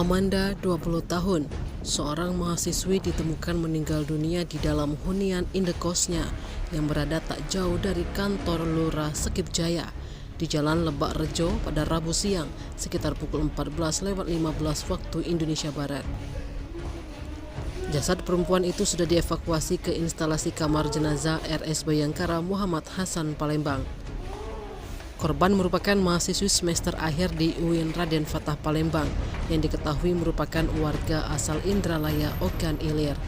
Amanda, 20 tahun, seorang mahasiswi ditemukan meninggal dunia di dalam hunian indekosnya yang berada tak jauh dari kantor Lurah Sekip Jaya di Jalan Lebak Rejo pada Rabu siang sekitar pukul 14.15 waktu Indonesia Barat. Jasad perempuan itu sudah dievakuasi ke instalasi kamar jenazah RS Bayangkara Muhammad Hasan Palembang. Korban merupakan mahasiswi semester akhir di UIN Raden Fatah Palembang yang diketahui merupakan warga asal Indralaya, Ogan Ilir.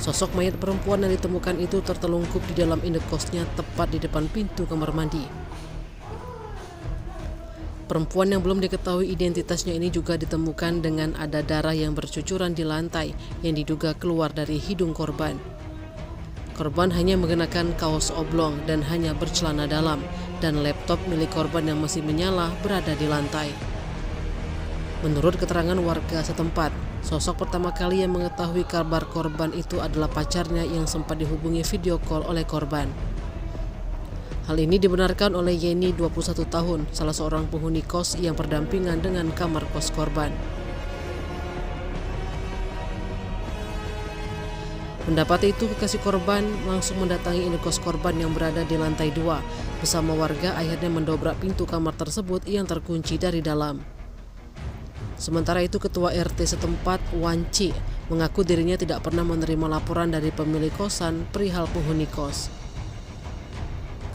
Sosok mayat perempuan yang ditemukan itu tertelungkup di dalam indekosnya tepat di depan pintu kamar mandi. Perempuan yang belum diketahui identitasnya ini juga ditemukan dengan ada darah yang bercucuran di lantai yang diduga keluar dari hidung korban. Korban hanya mengenakan kaos oblong dan hanya bercelana dalam, dan laptop milik korban yang masih menyala berada di lantai. Menurut keterangan warga setempat, sosok pertama kali yang mengetahui kabar korban itu adalah pacarnya yang sempat dihubungi video call oleh korban. Hal ini dibenarkan oleh Yeni, 21 tahun, salah seorang penghuni kos yang berdampingan dengan kamar kos korban. Mendapati itu, kekasih korban langsung mendatangi indekos korban yang berada di lantai 2. Bersama warga akhirnya mendobrak pintu kamar tersebut yang terkunci dari dalam. Sementara itu, Ketua RT setempat, Wanci, mengaku dirinya tidak pernah menerima laporan dari pemilik kosan perihal penghuni kos.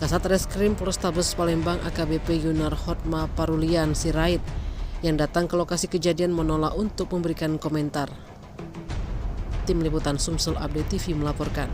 Kasat Reskrim Polrestabes Palembang AKBP Yunar Hotma Parulian Sirait yang datang ke lokasi kejadian menolak untuk memberikan komentar. Tim Liputan Sumsel Update TV melaporkan.